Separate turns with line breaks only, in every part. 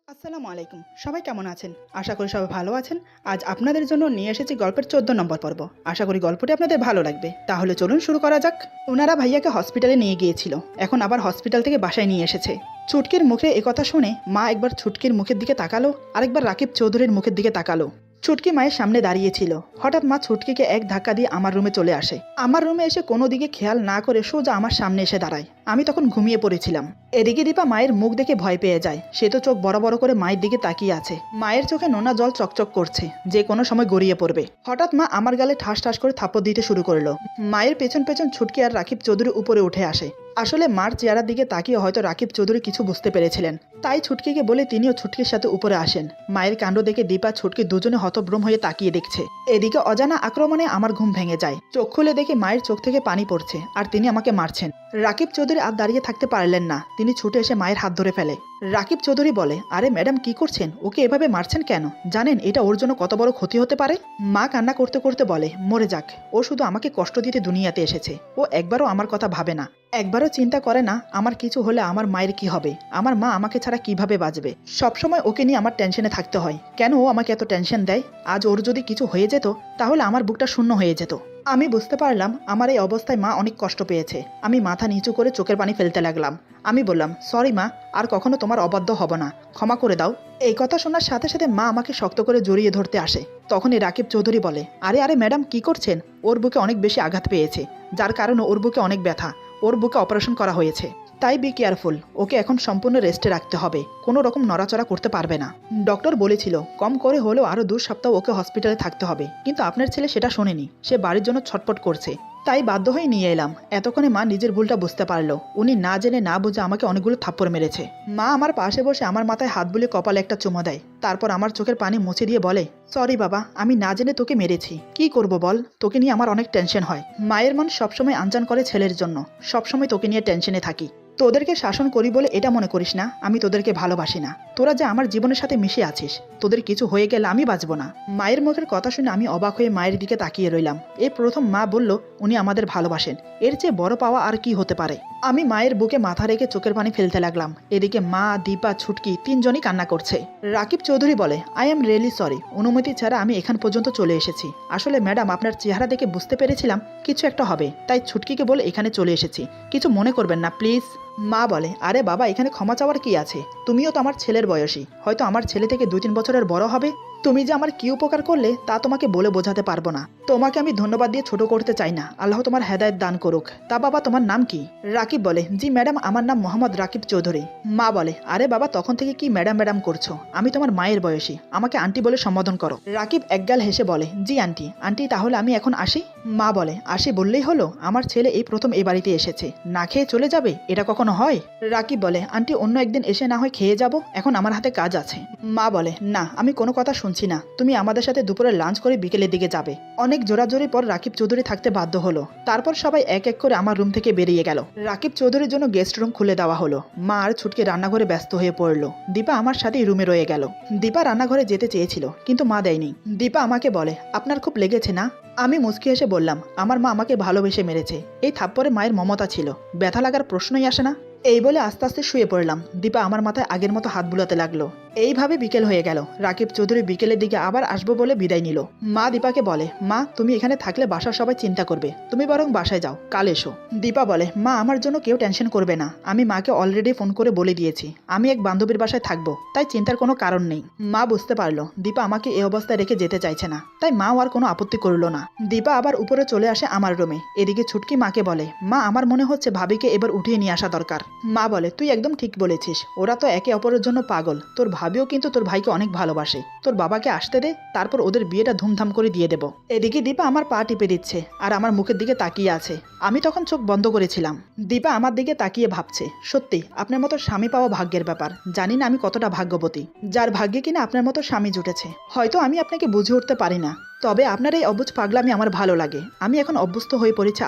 আসসালামু আলাইকুম। সবাই কেমন আছেন? আশা করি সবাই ভালো আছেন। আজ আপনাদের জন্য নিয়ে এসেছি গল্পের ১৪ নম্বর পর্ব। আশা করি গল্পটি আপনাদের ভালো লাগবে। তাহলে চলুন শুরু করা যাক। ওনারা ভাইয়াকে হসপিটালে নিয়ে গিয়েছিল, এখন আবার হসপিটাল থেকে বাসায় নিয়ে এসেছে। ছুটকির মুখে একথা শুনে মা একবার ছুটকির মুখের দিকে তাকালো, আরেকবার রাকিব চৌধুরীর মুখের দিকে তাকালো। ছুটকি মায়ের সামনে দাঁড়িয়েছিল। হঠাৎ মা ছুটকিকে এক ধাক্কা দিয়ে আমার রুমে চলে আসে। আমার রুমে এসে কোনো দিকে খেয়াল না করে সোজা আমার সামনে এসে দাঁড়ায়। আমি তখন ঘুমিয়ে পড়েছিলাম। এদিকে দীপা মায়ের মুখ দেখে ভয় পেয়ে যায়। সে তো চোখ বড় বড় করে মায়ের দিকে তাকিয়ে আছে। মায়ের চোখে নোনা জল চকচক করছে, যে কোনো সময় গড়িয়ে পড়বে। হঠাৎ মা আমার গালে ঠাস ঠাস করে থাপ্পড় দিতে শুরু করলো। মায়ের পেছন পেছন ছুটকি আর রাকিব চৌধুরী উপরে উঠে আসে। আসলে মার চেহারার দিকে তাকিয়ে হয়তো রাকিব চৌধুরী কিছু বুঝতে পেরেছিলেন, তাই ছুটকিকে বলে তিনিও ছুটকির সাথে উপরে আসেন। মায়ের কাণ্ড দেখে দীপা ছুটকি দুজনে হতভ্রম হয়ে তাকিয়ে দেখছে। এদিকে অজানা আক্রমণে আমার ঘুম ভেঙে যায়। চোখ খুলে দেখে মায়ের চোখ থেকে পানি পড়ছে, আর তিনি আমাকে মারছেন। রাকিব চৌধুরী আর দাঁড়িয়ে থাকতে পারলেন না, তিনি ছুটে এসে মায়ের হাত ধরে ফেলে। রাকিব চৌধুরী বলে, আরে ম্যাডাম কি করছেন? ওকে এভাবে মারছেন কেন? জানেন এটা ওর জন্য কত বড় ক্ষতি হতে পারে? মা কান্না করতে করতে বলে, মরে যাক, ও শুধু আমাকে কষ্ট দিতে দুনিয়াতে এসেছে। ও একবারও আমার কথা ভাবে না, একবারও চিন্তা করে না আমার কিছু হলে আমার মায়ের কি হবে, আমার মা আমাকে ছাড়া কিভাবে বাঁচবে। সবসময় ওকে নিয়ে আমার টেনশনে থাকতে হয়। কেন ও আমাকে এত টেনশন দেয়? আজ ওর যদি কিছু হয়ে যেত তাহলে আমার বুকটা শূন্য হয়ে যেত। আমি বুঝতে পারলাম আমার এই অবস্থায় মা অনেক কষ্ট পেয়েছে। আমি মাথা নিচু করে চোখের পানি ফেলতে লাগলাম। আমি বললাম, সরি মা, আর কখনো তোমার অবাধ্য হব না, ক্ষমা করে দাও। এই কথা শোনার সাথে সাথে মা আমাকে শক্ত করে জড়িয়ে ধরতে আসে। তখনই রাকিব চৌধুরী বলে, আরে আরে ম্যাডাম কি করছেন? ওর বুকে অনেক বেশি আঘাত পেয়েছে, যার কারণে ওর বুকে অনেক ব্যথা। ওর বুকে অপারেশন করা হয়েছে, তাই বি কেয়ারফুল। ওকে এখন সম্পূর্ণ রেস্টে রাখতে হবে, কোনো রকম নড়াচড়া করতে পারবে না। ডক্টর বলেছিল কম করে হলেও আরও 2 সপ্তাহ ওকে হসপিটালে থাকতে হবে, কিন্তু আপনার ছেলে সেটা শোনেনি। সে বাড়ির জন্য ছটফট করছে, তাই বাধ্য হয়ে নিয়ে এলাম। এতক্ষণে মা নিজের ভুলটা বুঝতে পারলো। উনি না জেনে না বুঝে আমাকে অনেকগুলো থাপ্পড় মেরেছে। মা আমার পাশে বসে আমার মাথায় হাত বুলিয়ে কপালে একটা চুমা দেয়, তারপর আমার চোখের পানি মুছে দিয়ে বলে, সরি বাবা, আমি না জেনে তোকে মেরেছি। কি করব বল, তোকে নিয়ে আমার অনেক টেনশন হয়। মায়ের মন সবসময় আনচান করে ছেলের জন্য, সবসময় তোকে নিয়ে টেনশনে থাকি। তোদেরকে শাসন করি বলে এটা মনে করিস না আমি তোদেরকে ভালোবাসি না। তোরা যে আমার জীবনের সাথে মিশে আছিস, তোদের কিছু হয়ে গেলে আমি বাঁচবো না। মায়ের মুখের কথা শুনে আমি অবাক হয়ে মায়ের দিকে তাকিয়ে রইলাম। এই প্রথম মা বলল উনি আমাদের ভালোবাসেন। এর চেয়ে বড় পাওয়া আর কি হতে পারে? আমি মায়ের বুকে মাথা রেখে চোখের পানি ফেলতে লাগলাম। এদিকে মা, দীপা, ছুটকি তিনজনই কান্না করছে। রাকিব চৌধুরী বলে, আই এম রিয়েলি সরি, অনুমতি ছাড়া আমি এখান পর্যন্ত চলে এসেছি। আসলে ম্যাডাম আপনার চেহারা দেখে বুঝতে পেরেছিলাম কিছু একটা হবে, তাই ছুটকিকে বলে এখানে চলে এসেছি। কিছু মনে করবেন না প্লিজ। মা বলে, আরে বাবা, এখানে ক্ষমা চাওয়ার কি আছে? তুমিও তো আমার ছেলের বয়সী, হয়তো আমার ছেলে থেকে 2-3 বছরের বড় হবে। তুমি যে আমার কি উপকার করলে তা তোমাকে বলে বোঝাতে পারবো না। তোমাকে আমি ধন্যবাদ দিয়ে ছোট করতে চাই না, আল্লাহ তোমার হেদায়েত দান করুক। তা বাবা তোমার নাম কি? রাকিব বলে, জি ম্যাডাম, আমার নাম মোহাম্মদ রাকিব চৌধুরী। মা বলে, আরে বাবা, তখন থেকে কি ম্যাডাম ম্যাডাম করছো? আমি তোমার মায়ের বয়সী, আমাকে আন্টি বলে সম্বোধন করো। রাকিব একগাল হেসে বলে, জি আন্টি। আন্টি তাহলে আমি এখন আসি? মা বলে, আসি বললেই হলো? আমার ছেলে এই প্রথম এ বাড়িতে এসেছে, না খেয়ে চলে যাবে? এটা কখনো হয়? রাকিব বলে, আন্টি অন্য একদিন এসে না হয় খেয়ে যাব, এখন আমার হাতে কাজ আছে। মা বলে, না আমি কোনো কথা শুনছি না, তুমি আমাদের সাথে দুপুরে লাঞ্চ করে বিকেলের দিকে যাবে। অনেক জোরাজোরি পর রাকিব চৌধুরী থাকতে বাধ্য হলো। তারপর সবাই এক এক করে আমার রুম থেকে বেরিয়ে গেল। রাকিব চৌধুরীর জন্য গেস্ট রুম খুলে দেওয়া হলো। মা আর ছুটকে রান্নাঘরে ব্যস্ত হয়ে পড়লো। দীপা আমার সাথেই রুমে রয়ে গেল। দীপা রান্নাঘরে যেতে চেয়েছিল, কিন্তু মা দেয়নি। দীপা আমাকে বলে, আপনার খুব লেগেছে না? আমি মুচকি হেসে বললাম, আমার মা আমাকে ভালোবেসে মেরেছে। এই থাপ্পড়ে মায়ের মমতা ছিল, ব্যথা লাগার প্রশ্নই আসে না। এই বলে আস্তে আস্তে শুয়ে পড়লাম। দীপা আমার মাথায় আগের মতো হাত বুলাতে লাগলো। এইভাবে বিকেল হয়ে গেল। রাকিব চৌধুরী বিকেলের দিকে আবার আসবো বলে বিদায় নিল। মা দীপাকে বলে, মা তুমি এখানে থাকলে বাসার সবাই চিন্তা করবে, তুমি বরং বাসায় যাও, কাল এসো। দীপা বলে, মা আমার জন্য কেউ টেনশন করবে না, আমি মাকে অলরেডি ফোন করে বলে দিয়েছি আমি এক বান্ধবীর বাসায় থাকবো, তাই চিন্তার কোনো কারণ নেই। মা বুঝতে পারলো দীপা আমাকে এই অবস্থায় রেখে যেতে চাইছে না, তাই মাও আর কোনো আপত্তি করলো না। দীপা আবার উপরে চলে আসে আমার রুমে। এদিকে ছুটকি মাকে বলে, মা আমার মনে হচ্ছে ভাবিকে এবার উঠিয়ে নিয়ে আসা দরকার। মা বলে, তুই একদম ঠিক বলেছিস, ওরা তো একে অপরের জন্য পাগল। তোর ভাবিও কিন্তু তোর ভাইকে অনেক ভালোবাসে। তোর বাবাকে আসতে দে, তারপর ওদের বিয়েটা ধুমধাম করে দিয়ে দেব। এদিকে দীপা আমার পা টিপে দিচ্ছে আর আমার মুখের দিকে তাকিয়ে আছে। আমি তখন চোখ বন্ধ করেছিলাম। দীপা আমার দিকে তাকিয়ে ভাবছে, সত্যি আপনার মতো স্বামী পাওয়া ভাগ্যের ব্যাপার। জানি না আমি কতটা ভাগ্যবতী, যার ভাগ্যে কিনা আপনার মতো স্বামী জুটেছে। হয়তো আমি আপনাকে বুঝে উঠতে পারি না, তবে আপনার এই অবুঝ পাগলামি আমার ভালো লাগে। আমি এখন অভ্যস্ত হয়ে পড়েছি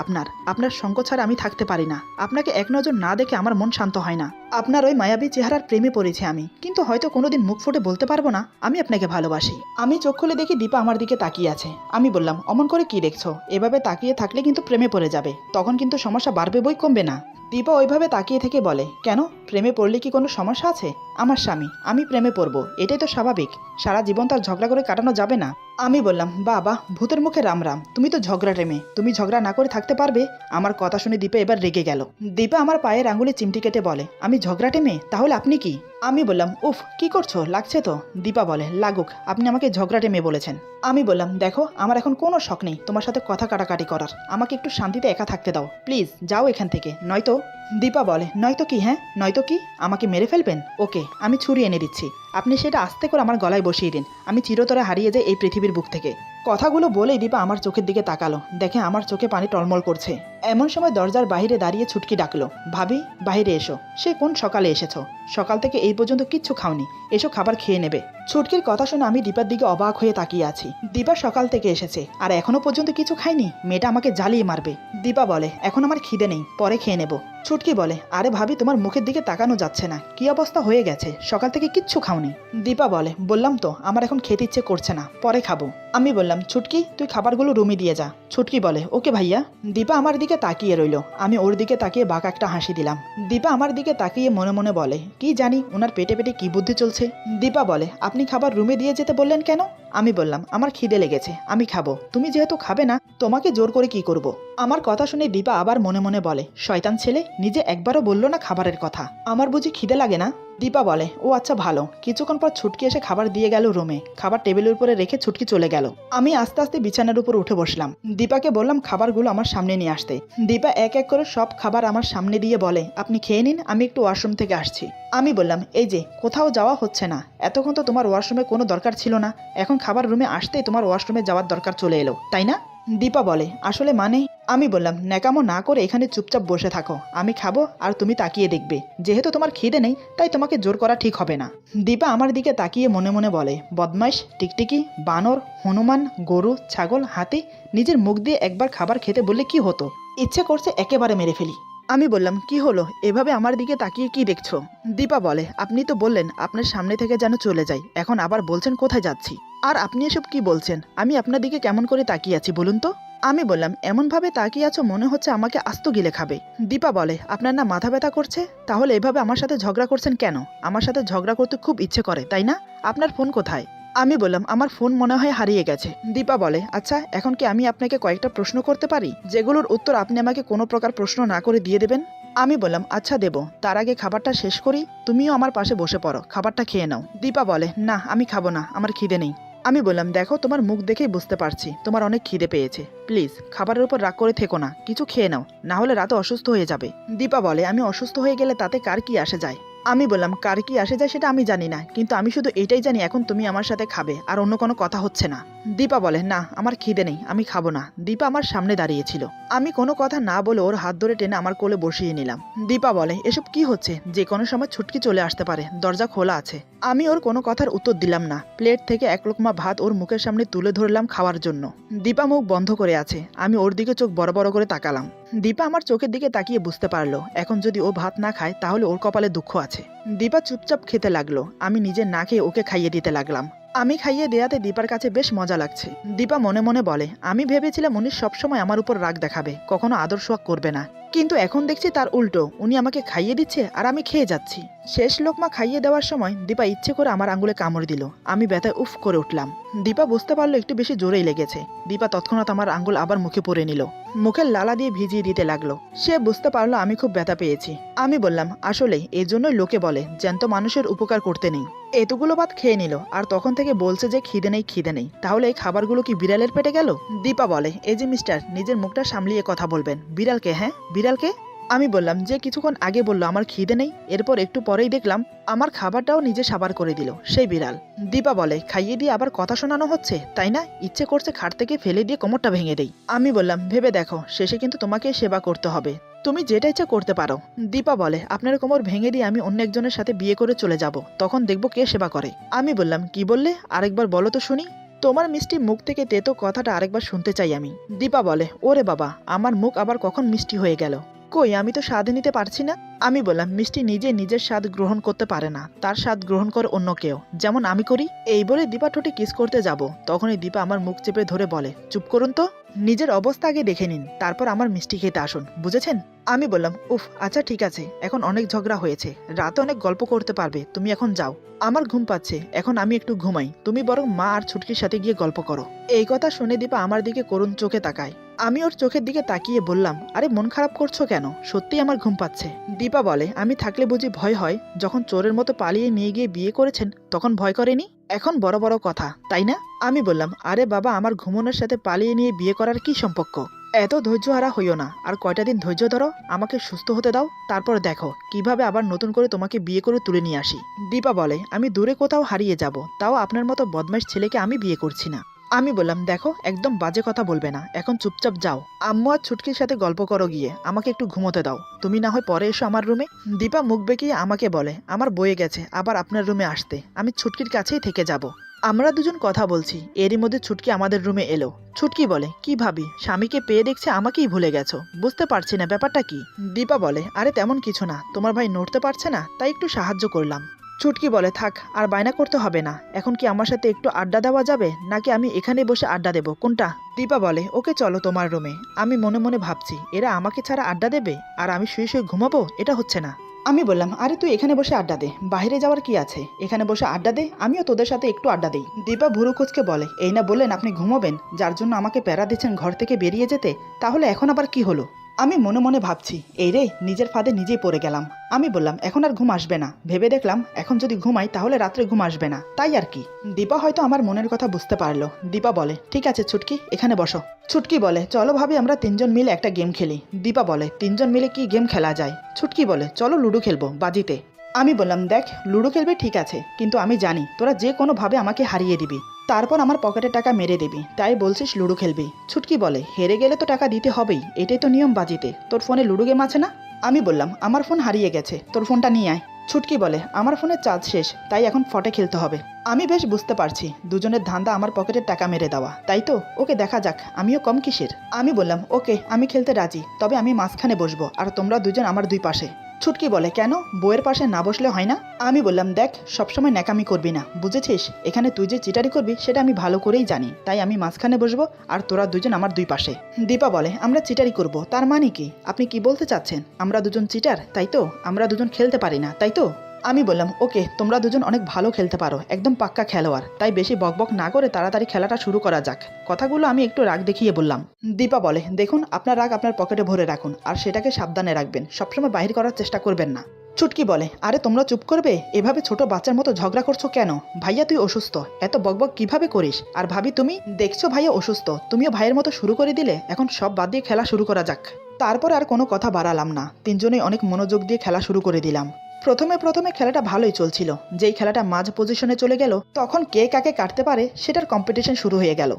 আপনার সঙ্গ ছাড়া আমি থাকতে পারি না। আপনাকে এক নজর না দেখে আমার মন শান্ত হয় না। আপনার ওই মায়াবী চেহারার প্রেমে পড়েছি আমি, কিন্তু হয়তো কোনোদিন মুখ ফুটে বলতে পারবো না আমি আপনাকে ভালোবাসি। আমি চোখ খুলে দেখি দীপা আমার দিকে তাকিয়ে আছে। আমি বললাম, অমন করে কি দেখছো? এভাবে তাকিয়ে থাকলে কিন্তু প্রেমে পড়ে যাবে, তখন কিন্তু সমস্যা বাড়বে বই কমবে না। দীপা ওইভাবে তাকিয়ে থেকে বলে, কেন, প্রেমে পড়লে কি কোনো সমস্যা আছে? আমার স্বামী, আমি প্রেমে পড়বো, এটাই তো স্বাভাবিক। সারা জীবন তার ঝগড়া করে কাটানো যাবে না। আমি বললাম, বাবা ভূতের মুখে রাম রাম, তুমি তো ঝগড়াটে মেয়ে, তুমি ঝগড়া না করে থাকতে পারবে? আমার কথা শুনে দীপা এবার রেগে গেল। দীপা আমার পায়ের আঙুলে চিমটি কেটে বলে, আমি ঝগড়াটে মেয়ে? তাহলে আপনি কি? আমি বললাম, উফ কি করছো, লাগছে তো। দীপা বলে, লাগুক, আপনি আমাকে ঝগড়াটে মেয়ে বলেছেন। আমি বললাম, দেখো আমার এখন কোনো শখ নেই তোমার সাথে কথা কাটাকাটি করার, আমাকে একটু শান্তিতে একা থাকতে দাও প্লিজ, যাও এখান থেকে, নয়তো। দীপা বলে, নয়তো কি? হ্যাঁ নয়তো কি? আমাকে মেরে ফেলবেন? ওকে, আমি ছুরি এনে দিচ্ছি, আপনি সেটা আস্তে করে আমার গলায় বসিয়ে দিন, আমি চিরতরে হারিয়ে যাই এই পৃথিবীর বুক থেকে। কথাগুলো বলেই দীপা আমার চোখের দিকে তাকালো, দেখে আমার চোখে পানি টলমল করছে। এমন সময় দরজার বাইরে দাঁড়িয়ে ছুটকি ডাকলো, ভাবি বাইরে এসো। সে কোন সকালে এসেছো? সকাল থেকে এই পর্যন্ত কিচ্ছু খাওনি, এসো খাবার খেয়ে নেবে। ছুটকির কথা শুনে আমি দীপার দিকে অবাক হয়ে তাকিয়ে আছি। দীপা সকাল থেকে এসেছে আর এখনো পর্যন্ত কিছু খায়নি? মেয়েটা আমাকে জ্বালিয়ে মারবে। দীপা বলে, এখন আমার খিদে নেই, পরে খেয়ে নেব। ছুটকি বলে, আরে ভাবি তোমার মুখের দিকে তাকানো যাচ্ছে না, কি অবস্থা হয়ে গেছে, সকাল থেকে কিচ্ছু খাওনি। দীপা বলে, বললাম তো আমার এখন খেতে ইচ্ছে করছে না, পরে খাবো। আমি বললাম, ছুটকি তুই খাবারগুলো রুমে দিয়ে যা। ছুটকি বলে, ওকে ভাইয়া। দীপা আমার দিকে তাকিয়ে রইল, আমি ওর দিকে তাকিয়ে বাঁকা একটা হাসি দিলাম। দীপা আমার দিকে তাকিয়ে মনে মনে বলে, কি জানি ওনার পেটে পেটে কি বুদ্ধি চলছে। দীপা বলে, আপনি খাবার রুমে দিয়ে যেতে বললেন কেন? আমি বললাম, আমার খিদে লেগেছে, আমি খাবো, তুমি যেহেতু খাবে না তোমাকে জোর করে কি করব। আমার কথা শুনে দীপা আবার মনে মনে বলে, শয়তান ছেলে, নিজে একবারও বললো না খাবারের কথা, আমার বুঝি খিদে লাগে না? দীপা বলে, ও আচ্ছা ভালো। কিছুক্ষণ পর ছুটকি এসে খাবার দিয়ে গেল রুমে, খাবার টেবিলের উপরে রেখে ছুটকি চলে গেল। আমি আস্তে আস্তে বিছানার উপর উঠে বসলাম, দীপাকে বললাম খাবারগুলো আমার সামনে নিয়ে আসতে। দীপা এক এক করে সব খাবার আমার সামনে দিয়ে বলে, আপনি খেয়ে নিন, আমি একটু ওয়াশরুম থেকে আসছি। আমি বললাম, এই যে কোথাও যাওয়া হচ্ছে না, এতক্ষণ তো তোমার ওয়াশরুমে কোনো দরকার ছিল না, এখন খাবার রুমে আসতেই তোমার ওয়াশরুমে যাওয়ার দরকার চলে এলো, তাই না? দীপা বলে, আসলে মানে। আমি বললাম, ন্যাকামো না করে এখানে চুপচাপ বসে থাকো, আমি খাবো আর তুমি তাকিয়ে দেখবে, যেহেতু তোমার খিদে নেই তাই তোমাকে জোর করা ঠিক হবে না। দীপা আমার দিকে তাকিয়ে মনে মনে বলে, বদমাইশ, টিকটিকি, বানর, হনুমান, গরু, ছাগল, হাতি, নিজের মুখ দিয়ে একবার খাবার খেতে বললে কি হতো, ইচ্ছে করছে একেবারে মেরে ফেলি। আমি বললাম, কি হলো, এভাবে আমার দিকে তাকিয়ে কি দেখছো? দীপা বলে, আপনি তো বললেন আপনার সামনে থেকে যেন চলে যাই, এখন আবার বলছেন কোথায় যাচ্ছি? আর আপনি এসব কি বলছেন? আমি আপনার দিকে কেমন করে তাকিয়ে আছি বলুন তো? আমি বললাম, এমনভাবে তাকিয়ে আছো মনে হচ্ছে আমাকে আস্ত গিলে খাবে। দীপা বলে, আপনার না মাথা ব্যথা করছে? তাহলে এভাবে আমার সাথে ঝগড়া করছেন কেন? আমার সাথে ঝগড়া করতে খুব ইচ্ছে করে তাই না? আপনার ফোন কোথায়? আমি বললাম, আমার ফোন মনে হয় হারিয়ে গেছে। দীপা বলে, আচ্ছা এখন কি আমি আপনাকে কয়েকটা প্রশ্ন করতে পারি, যেগুলোর উত্তর আপনি আমাকে কোনো প্রকার প্রশ্ন না করে দিয়ে দেবেন? আমি বললাম, আচ্ছা দেব, তার আগে খাবারটা শেষ করি, তুমিও আমার পাশে বসে পড়ো, খাবারটা খেয়ে নাও। দীপা বলে, না আমি খাবো না, আমার খিদে নেই। আমি বললাম, দেখো তোমার মুখ দেখেই বুঝতে পারছি তোমার অনেক খিদে পেয়েছে, প্লিজ খাবারের উপর রাগ করে থেকো না, কিছু খেয়ে নাও, না হলে রাতে অসুস্থ হয়ে যাবে। দীপা বলে, আমি অসুস্থ হয়ে গেলে তাতে কার কি আসে যায়? আমি বললাম, কার কি আসে যায় সেটা আমি জানি না, কিন্তু আমি শুধু এটাই জানি এখন তুমি আমার সাথে খাবে, আর অন্য কোনো কথা হচ্ছে না। দীপা বলে, না আমার খিদে নেই, আমি খাবো না। দীপা আমার সামনে দাঁড়িয়েছিল, আমি কোনো কথা না বলে ওর হাত ধরে টেনে আমার কোলে বসিয়ে নিলাম। দীপা বলে, এসব কি হচ্ছে, যে কোনো সময় ছুটকি চলে আসতে পারে, দরজা খোলা আছে। আমি ওর কোনো কথার উত্তর দিলাম না, প্লেট থেকে এক লোকমা ভাত ওর মুখের সামনে তুলে ধরলাম খাওয়ার জন্য। দীপা মুখ বন্ধ করে আছে, আমি ওর দিকে চোখ বড় বড় করে তাকালাম। দীপা আমার চোখের দিকে তাকিয়ে বুঝতে পারলো এখন যদি ও ভাত না খায় তাহলে ওর কপালে দুঃখ আছে। দীপা চুপচাপ খেতে লাগলো, আমি নিজে না খেয়ে ওকে খাইয়ে দিতে লাগলাম। আমি খাইয়ে দেয়াতে দীপার কাছে বেশ মজা লাগছে। দীপা মনে মনে বলে, আমি ভেবেছিলাম উনি সবসময় আমার উপর রাগ দেখাবে, কখনো আদর সোয়াগ করবে না, কিন্তু এখন দেখছি তার উল্টো, উনি আমাকে খাইয়ে দিচ্ছে আর আমি খেয়ে যাচ্ছি। শেষ লোকমা খাইয়ে দেওয়ার সময় দীপা ইচ্ছে করে আমার আঙ্গুলে কামড় দিল, আমি ব্যথায় উফ করে উঠলাম। দীপা বুঝতে পারলো একটু বেশি জোরেই লেগেছে। দীপা তৎক্ষণাৎ আমার আঙ্গুল আবার মুখে পরে নিল, মুখের লালা দিয়ে ভিজিয়ে দিতে লাগলো। সে বুঝতে পারলো আমি খুব ব্যথা পেয়েছি। আমি বললাম, আসলে এই জন্যই লোকে বলে জ্যান্ত মানুষের উপকার করতে নেই। এতগুলো ভাত খেয়ে নিল আর তখন থেকে বলছে যে খিদে নেই খিদে নেই, তাহলে এই খাবারগুলো কি বিড়ালের পেটে গেল? দীপা বলে, এই যে মিস্টার, নিজের মুখটা সামলিয়ে কথা বলবেন, বিড়ালকে? হ্যাঁ বিড়ালকে? আমি বললাম, যে কিছুক্ষণ আগে বললো আমার খিদে নেই, এরপর একটু পরেই দেখলাম আমার খাবারটাও নিজে সাবার করে দিল, সেই বিড়াল। দীপা বলে, খাইয়ে দিয়ে আবার কথা শোনানো হচ্ছে তাই না? ইচ্ছে করছে খাট থেকে ফেলে দিয়ে কোমরটা ভেঙে দেই। আমি বললাম, ভেবে দেখো, শেষে কিন্তু তোমাকে সেবা করতে হবে, তুমি যেটা ইচ্ছা করতে পারো। দীপা বলে, আপনার কোমর ভেঙে দিয়ে আমি অন্য একজনের সাথে বিয়ে করে চলে যাব, তখন দেখবো কে সেবা করে। আমি বললাম, কি বললে, আরেকবার বলো তো শুনি। তোমার মিষ্টি মুখ থেকে তেতো কথাটা আরেকবার শুনতে চাই আমি। দীপা বলে, ওরে বাবা, আমার মুখ আবার কখন মিষ্টি হয়ে গেল। কই আমি তো স্বাদ নিতে পারছি না। আমি বললাম মিষ্টি নিজে নিজের স্বাদ গ্রহণ করতে পারে না, তার স্বাদ গ্রহণ করে অন্য কেউ, যেমন আমি করি। এই বলে দীপা ঠোঁটে কিস করতে যাব, তখনই দীপা আমার মুখ চেপে ধরে বলে, চুপ করুন তো, নিজের অবস্থা আগে দেখে নিন, তারপর আমার মিষ্টি খেতে আসুন, বুঝেছেন? আমি বললাম উফ আচ্ছা ঠিক আছে, এখন অনেক ঝগড়া হয়েছে, রাতে অনেক গল্প করতে পারবে, তুমি এখন যাও। আমার ঘুম পাচ্ছে, এখন আমি একটু ঘুমাই, তুমি বরং মা আর ছুটকির সাথে গিয়ে গল্প করো। এই কথা শুনে দীপা আমার দিকে করুণ চোখে তাকায়। আমি ওর চোখের দিকে তাকিয়ে বললাম, আরে মন খারাপ করছো কেন? সত্যি আমার ঘুম পাচ্ছে। দীপা বলে, আমি থাকলে বুঝি ভয় হয়? যখন চোরের মতো পালিয়ে নিয়ে গিয়ে বিয়ে করেছেন তখন ভয় করেনি? এখন বড় বড় কথা, তাই না? আমি বললাম, আরে বাবা, আমার ঘুমানোর সাথে পালিয়ে নিয়ে বিয়ে করার কি সম্পর্ক? এত ধৈর্যহারা হইও না, আর কয়টা দিন ধৈর্য ধরো, আমাকে সুস্থ হতে দাও, তারপর দেখো কিভাবে আবার নতুন করে তোমাকে বিয়ে করে তুলে নিয়ে আসি। দীপা বলে, আমি দূরে কোথাও হারিয়ে যাব, তাও আপনার মতো বদমাইশ ছেলেকে আমি বিয়ে করছি না। আমি বললাম, দেখো একদম বাজে কথা বলবে না, এখন চুপচাপ যাও, আম্মু আর ছুটকির সাথে গল্প করো গিয়ে, আমাকে একটু ঘুমোতে দাও, তুমি না হয় পরে এসো আমার রুমে। দীপা মুখ বেঁকিয়ে আমাকে বলে, আমার বয়ে গেছে আবার আপনার রুমে আসতে, আমি ছুটকির কাছেই থেকে যাব। আমরা দুজন কথা বলছি, এরই মধ্যে ছুটকি আমাদের রুমে এলো। ছুটকি বলে, কি ভাবি, স্বামীকে পেয়ে দেখছে আমাকেই ভুলে গেছো, বুঝতে পারছি না ব্যাপারটা কি। দীপা বলে, আরে তেমন কিছু না, তোমার ভাই নড়তে পারছে না তাই একটু সাহায্য করলাম। ছুটকি বলে, থাক আর বায়না করতে হবে না, এখন কি আমার সাথে একটু আড্ডা দেওয়া যাবে, নাকি আমি এখানে বসে আড্ডা দেবো, কোনটা? দীপা বলে, ওকে চলো তোমার রুমে। আমি মনে মনে ভাবছি, এরা আমাকে ছাড়া আড্ডা দেবে আর আমি শুয়ে শুয়ে ঘুমাবো, এটা হচ্ছে না। আমি বললাম, আরে তুই এখানে বসে আড্ডা দে, বাইরে যাওয়ার কি আছে, এখানে বসে আড্ডা দে, আমিও তোদের সাথে একটু আড্ডা দিই। দীপা ভুরু কুচকে বলে, এই না বললেন আপনি ঘুমাবেন, যার জন্য আমাকে প্যারা দিচ্ছেন ঘর থেকে বেরিয়ে যেতে, তাহলে এখন আবার কি হলো? আমি মনে মনে ভাবছি, এই রে, নিজের ফাঁদে নিজেই পড়ে গেলাম। আমি বললাম, এখন আর ঘুম আসবে না, ভেবে দেখলাম এখন যদি ঘুমাই তাহলে রাত্রে ঘুম আসবে না, তাই আর কি। দীপা হয়তো আমার মনের কথা বুঝতে পারলো। দীপা বলে, ঠিক আছে ছুটকি, এখানে বসো। ছুটকি বলে, চলো ভাবি আমরা তিনজন মিলে একটা গেম খেলি। দীপা বলে, তিনজন মিলে কি গেম খেলা যায়? ছুটকি বলে, চলো লুডো খেলবো বাজিতে। আমি বললাম, দেখ লুডো খেলবে ঠিক আছে, কিন্তু আমি জানি তোরা যে কোনোভাবে আমাকে হারিয়ে দিবি, তারপর আমার পকেটে টাকা মেরে দিবি, তাই বলছিস লুডো খেলবি। ছুটকি বলে, হেরে গেলে তো টাকা দিতে হবেই, এটাই তো নিয়ম বাজিতে, তোর ফোনে লুডো গেম আছে না? আমি বললাম, আমার ফোন হারিয়ে গেছে, তোর ফোনটা নিয়ে আয়। ছুটকি বলে, আমার ফোনে চার্জ শেষ, তাই এখন ফটে খেলতে হবে। আমি বেশ বুঝতে পারছি দুজনের ধান্দা আমার পকেটের টাকা মেরে দেওয়া, তাই তো, ওকে দেখা যাক আমিও কম কিসের। আমি বললাম, ওকে আমি খেলতে রাজি, তবে আমি মাঝখানে বসবো আর তোমরা দুজন আমার দুই পাশে। ছুটকি বলে, কেন, বইয়ের পাশে না বসলে হয় না? আমি বললাম, দেখ সবসময় ন্যাকামি করবি না, বুঝেছিস? এখানে তুই যে চিটারি করবি সেটা আমি ভালো করেই জানি, তাই আমি মাঝখানে বসবো আর তোরা দুজন আমার দুই পাশে। দীপা বলে, আমরা চিটারি করব, তার মানে কি? আপনি কি বলতে চাচ্ছেন আমরা দুজন চিটার, তাই তো? আমরা দুজন খেলতে পারি না, তাই তো? আমি বললাম, ওকে তোমরা দুজন অনেক ভালো খেলতে পারো, একদম পাক্কা খেলোয়াড়, তাই বেশি বকবক না করে তাড়াতাড়ি খেলাটা শুরু করা যাক। কথাগুলো আমি একটু রাগ দেখিয়ে বললাম। দীপা বলে, দেখুন আপনার রাগ আপনার পকেটে ভরে রাখুন, আর সেটাকে সাবধানে রাখবেন, সবসময় বাহির করার চেষ্টা করবেন না। ছুটকি বলে, আরে তোমরা চুপ করবে, এভাবে ছোট বাচ্চার মতো ঝগড়া করছো কেন? ভাইয়া তুই অসুস্থ, এত বকবক কিভাবে করিস? আর ভাবি তুমি দেখছো ভাইয়া অসুস্থ, তুমিও ভাইয়ের মতো শুরু করে দিলে, এখন সব বাদ দিয়ে খেলা শুরু করা যাক। তারপর আর কোনো কথা বাড়ালাম না, তিনজনেই অনেক মনোযোগ দিয়ে খেলা শুরু করে দিলাম। প্রথমে প্রথমে খেলাটা ভালোই চলছিল, যেই খেলাটা মাঝ পজিশনে চলে গেল তখন কে কাকে কাটতে পারে সেটার কম্পিটিশন শুরু হয়ে গেল।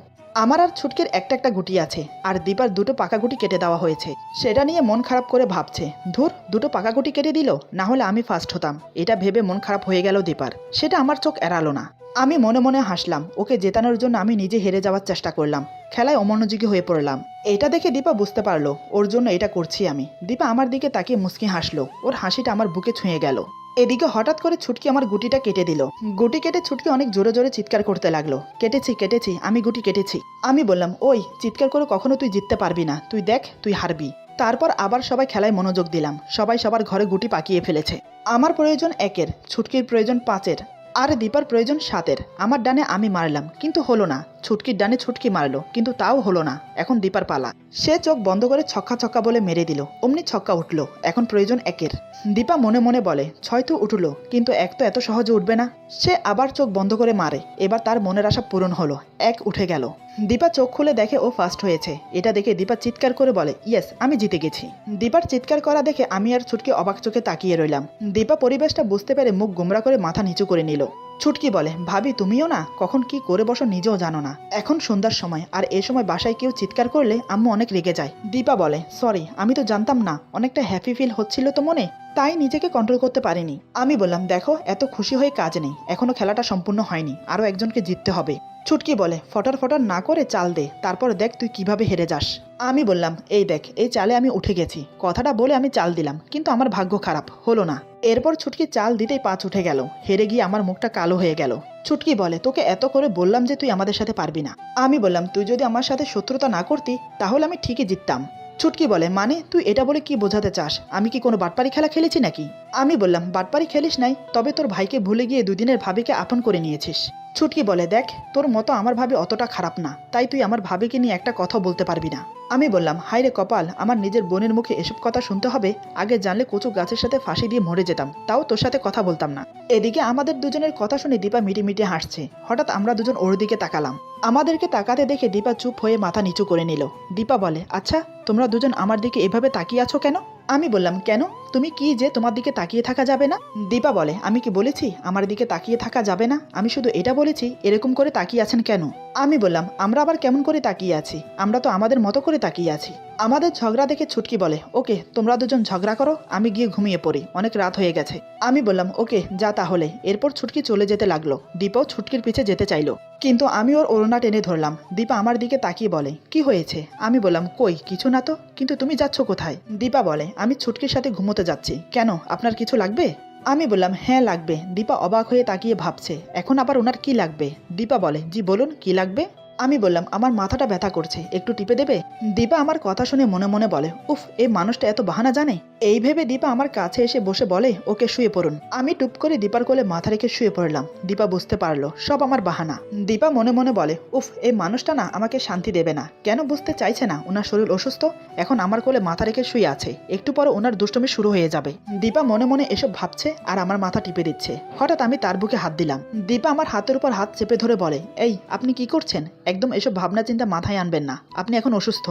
আমার আর ছুটকির একটা একটা গুটি আছে, আর দীপার দুটো পাকা গুটি কেটে দেওয়া হয়েছে, সেটা নিয়ে মন খারাপ করে ভাবছে, ধুর দুটো পাকা গুটি কেটে দিল, না হলে আমি ফার্স্ট হতাম, এটা ভেবে মন খারাপ হয়ে গেল দীপার। সেটা আমার চোখ এড়ালো না। আমি মনে মনে হাসলাম, ওকে জেতানোর জন্য আমি নিজে হেরে যাওয়ার চেষ্টা করলাম, খেলায় অমনোযোগী হয়ে পড়লাম। এটা দেখে দীপা বুঝতে পারলো ওর জন্য এটা করছি আমি। দীপা আমার দিকে তাকিয়ে মুচকি হাসলো, ওর হাসিটা আমার বুকে ছুঁয়ে গেল। এদিকে হঠাৎ করে ছুটকি আমার গুটিটা কেটে দিল। গুটি কেটে ছুটকি অনেক জোরে জোরে চিৎকার করতে লাগলো, কেটেছি কেটেছি, আমি গুটি কেটেছি। আমি বললাম, ওই চিৎকার করে কখনো তুই জিততে পারবি না, তুই দেখ তুই হারবি। তারপর আবার সবাই খেলায় মনোযোগ দিলাম, সবাই সবার ঘরে গুটি পাকিয়ে ফেলেছে। আমার প্রয়োজন 1-এর, ছুটকির প্রয়োজন 5-এর, আর দীপার প্রয়োজন 7-এর। আমার ডানে আমি মারলাম কিন্তু হলো না, ছুটকির ডানে ছুটকি মারলো কিন্তু তাও হলো না। এখন দীপার পালা, সে চোখ বন্ধ করে ছক্কা ছক্কা বলে মেরে দিল, অমনি ছক্কা উঠলো, এখন প্রয়োজন 1-এর। দীপা মনে মনে বলে, 6 তো উঠলো, কিন্তু 1 তো এত সহজে উঠবে না। সে আবার চোখ বন্ধ করে মারে, এবার তার মনের আশা পূরণ হলো, 1 উঠে গেল। দীপা চোখ খুলে দেখে ও ফার্স্ট হয়েছে, এটা দেখে দীপা চিৎকার করে বলে, ইয়েস আমি জিতে গেছি। দীপার চিৎকার করা দেখে আমি আর ছুটকি অবাক চোখে তাকিয়ে রইলাম। দীপা পরিবেশটা বুঝতে পেরে মুখ গোমরা করে মাথা নিচু করে নিল। ছুটকি বলে, ভাবি তুমিও না কখন কি করে বসো নিজেও জানো না। এখন সন্ধ্যার সময়, আর এই সময় বাসায় কেউ চিৎকার করলে আম্মু অনেক রেগে যায়। দীপা বলে, সরি, আমি তো জানতাম না, অনেকটা হ্যাপি ফিল হচ্ছিল তো মনে, তাই নিজেকে কন্ট্রোল করতে পারিনি। আমি বললাম, দেখো এত খুশি হয়ে কাজ নেই, এখনো খেলাটা সম্পূর্ণ হয়নি, আরও একজনকে জিততে হবে। ছুটকি বলে, ফটার ফটার না করে চাল দে, তারপর দেখ তুই কিভাবে হেরে যাস। আমি বললাম, এই দেখ এই চালে আমি উঠে গেছি। কথাটা বলে আমি চাল দিলাম, কিন্তু আমার ভাগ্য খারাপ হলো না। এরপর ছুটকি চাল দিতেই 5 উঠে গেল। হেরে গিয়ে আমার মুখটা কালো হয়ে গেল। ছুটকি বলে, তোকে এত করে বললাম যে তুই আমাদের সাথে পারবি না। আমি বললাম, তুই যদি আমার সাথে শত্রুতা না করতি তাহলে আমি ঠিকই জিততাম। ছুটকি বলে, মানে তুই এটা বলে কি বোঝাতে চাস? আমি কি কোনো বাটপারি খেলা খেলেছি নাকি? আমি বললাম, বাটপারি খেলিস নাই, তবে তোর ভাইকে ভুলে গিয়ে দুদিনের ভাবিকে আপন করে নিয়েছিস। ছুটকি বলে, দেখ তোর মতো আমার ভাবি অতটা খারাপ না, তাই তুই আমার ভাবিকে নিয়ে একটা কথা বলতে পারবি না। আমি বললাম, হায় রে কপাল, আমার নিজের বোনের মুখে এসব কথা শুনতে হবে। আগে জানলে কচু গাছের সাথে ফাঁসি দিয়ে মরে যেতাম, তাও তোর সাথে কথা বলতাম না। এদিকে আমাদের দুজনের কথা শুনে দীপা মিটি মিটি হাসছে। হঠাৎ আমরা দুজন ওর দিকে তাকালাম। আমাদেরকে তাকাতে দেখে দীপা চুপ হয়ে মাথা নিচু করে নিল। দীপা বলে, আচ্ছা তোমরা দুজন আমার দিকে এভাবে তাকিয়ে আছো কেন? আমি বললাম, কেন, তুমি কি যে তোমার দিকে তাকিয়ে থাকা যাবে না? দীপা বলে, আমি কি বলেছি আমার দিকে তাকিয়ে থাকা যাবে না? আমি শুধু এটা বলেছি এরকম করে তাকিয়ে আছেন কেন। আমি বললাম, আমরা আবার কেমন করে তাকিয়ে আছি? আমরা তো আমাদের মতো করে তাকিয়ে আছি। আমাদের ঝগড়া দেখে ছুটকি বলে, ওকে তোমরা দুজন ঝগড়া করো, আমি গিয়ে ঘুমিয়ে পড়ি, অনেক রাত হয়ে গেছে। আমি বললাম, ওকে যা তাহলে। এরপর ছুটকি চলে যেতে লাগলো। দীপাও ছুটকির পিছে যেতে চাইলো, কিন্তু আমি ওর ওড়না টেনে ধরলাম। দীপা আমার দিকে তাকিয়ে বলে, কি হয়েছে? আমি বললাম, কই কিছু না তো, কিন্তু তুমি যাচ্ছ কোথায়? দীপা বলে, আমি ছুটকির সাথে ঘুমোতে যাচ্ছি। কেন, আপনার কিছু লাগবে? আমি বললাম, হ্যাঁ লাগবে। দীপা অবাক হয়ে তাকিয়ে ভাবছে, এখন আবার ওনার কি লাগবে? দীপা বলে, জি বলুন কি লাগবে। আমি বললাম, আমার মাথাটা ব্যথা করছে, একটু টিপে দেবে? দীপা আমার কথা শুনে মনে মনে বলে, উফ এই মানুষটা এত বাহানা জানে। এই ভেবে দীপা আমার কাছে এসে বসে বলে, ওকে শুয়ে পড়ুন। আমি টুপ করে দীপার কোলে মাথা রেখে শুয়ে পড়লাম। দীপা বুঝতে পারলো সব আমার বাহানা। দীপা মনে মনে বলে, উফ এই মানুষটা না আমাকে শান্তি দেবে না। কেন বুঝতে চাইছে না ওনার শরীর অসুস্থ, এখন আমার কোলে মাথা রেখে শুয়ে আছে, একটু পরে ওনার দুষ্টমি শুরু হয়ে যাবে। দীপা মনে মনে এসব ভাবছে আর আমার মাথা টিপে দিচ্ছে। হঠাৎ আমি তার বুকে হাত দিলাম। দীপা আমার হাতের উপর হাত চেপে ধরে বলে, এই আপনি কি করছেন? একদম এসব ভাবনা চিন্তা মাথায় আনবেন না, আপনি এখন অসুস্থ।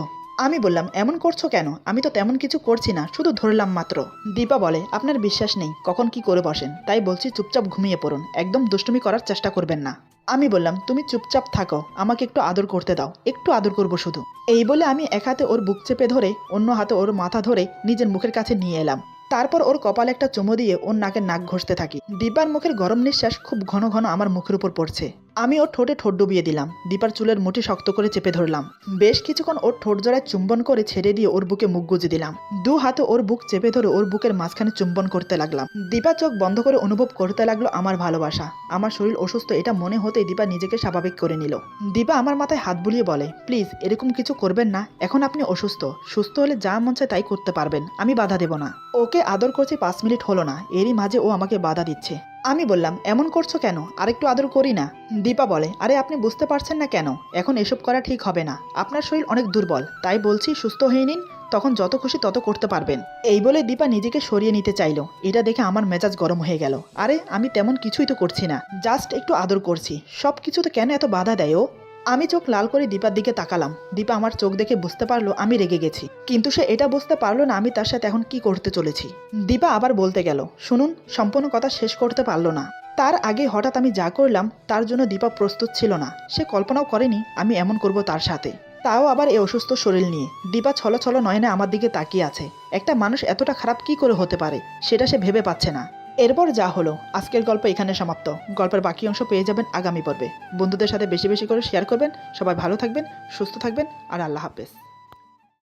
আমি বললাম, এমন করছো কেন? আমি তো তেমন কিছু করছি না, শুধু ধরলাম মাত্র। দীপা বলে, আপনার বিশ্বাস নেই কখন কি করে বসেন, তাই বলছি চুপচাপ ঘুমিয়ে পড়ুন, একদম দুষ্টুমি করার চেষ্টা করবেন না। আমি বললাম, তুমি চুপচাপ থাকো, আমাকে একটু আদর করতে দাও, একটু আদর করবো শুধু। এই বলে আমি এক হাতে ওর বুক চেপে ধরে অন্য হাতে ওর মাথা ধরে নিজের মুখের কাছে নিয়ে এলাম। তারপর ওর কপালে একটা চুমু দিয়ে ওর নাকের নাক ঘষতে থাকি। দীপার মুখের গরম নিঃশ্বাস খুব ঘন ঘন আমার মুখের উপর পড়ছে। আমি ওর ঠোঁটে ঠোঁট ডুবিয়ে দিলাম। দীপার চুলের মুঠি শক্ত করে চেপে ধরলাম। বেশ কিছুক্ষণ ওর ঠোঁট জোড়ায় চুম্বন করে ছেড়ে দিয়ে ওর বুকে মুখ গুজে দিলাম। দু হাতে ওর বুক চেপে ধরে ওর বুকের মাঝখানে চুম্বন করতে লাগলাম। দীপা চোখ বন্ধ করে অনুভব করতে লাগলো আমার ভালোবাসা। আমার শরীর অসুস্থ এটা মনে হতেই দীপা নিজেকে স্বাভাবিক করে নিল। দীপা আমার মাথায় হাত বুলিয়ে বলে, প্লিজ এরকম কিছু করবেন না, এখন আপনি অসুস্থ, সুস্থ হলে যা মন চায় তাই করতে পারবেন, আমি বাধা দেব না। ওকে আদর করছে 5 মিনিট হলো না, এরই মাঝে ও আমাকে বাধা দিচ্ছে। আমি বললাম, এমন করছো কেন, আরেকটু আদর করি না। দীপা বলে, আরে আপনি বুঝতে পারছেন না কেন, এখন এসব করা ঠিক হবে না, আপনার শরীর অনেক দুর্বল, তাই বলছি সুস্থ হয়ে নিন, তখন যত খুশি তত করতে পারবেন। এই বলে দীপা নিজেকে সরিয়ে নিতে চাইলো। এটা দেখে আমার মেজাজ গরম হয়ে গেল। আরে আমি তেমন কিছুই তো করছি না, জাস্ট একটু আদর করছি, সব কিছু তো কেন এত বাধা দেয় ও? আমি চোখ লাল করে দীপার দিকে তাকালাম। দীপা আমার চোখ দেখে বুঝতে পারলো আমি রেগে গেছি, কিন্তু সে এটা বুঝতে পারলো না আমি তার সাথে এখন কি করতে চলেছি। দীপা আবার বলতে গেল, শুনুন, সম্পূর্ণ কথা শেষ করতে পারলো না। তার আগে হঠাৎ আমি যা করলাম তার জন্য দীপা প্রস্তুত ছিল না। সে কল্পনাও করেনি আমি এমন করব তার সাথে, তাও আবার এই অসুস্থ শরীর নিয়ে। দীপা ছলো ছলো নয়নে আমার দিকে তাকিয়ে আছে। একটা মানুষ এতটা খারাপ কি করে হতে পারে সেটা সে ভেবে পাচ্ছে না। এরপর যা হলো, আজকের গল্প এখানে সমাপ্ত। গল্পের বাকি অংশ পেয়ে যাবেন আগামী পর্বে। বন্ধুদের সাথে বেশি বেশি করে শেয়ার করবেন। সবাই ভালো থাকবেন, সুস্থ থাকবেন, আর আল্লাহ হাফেজ।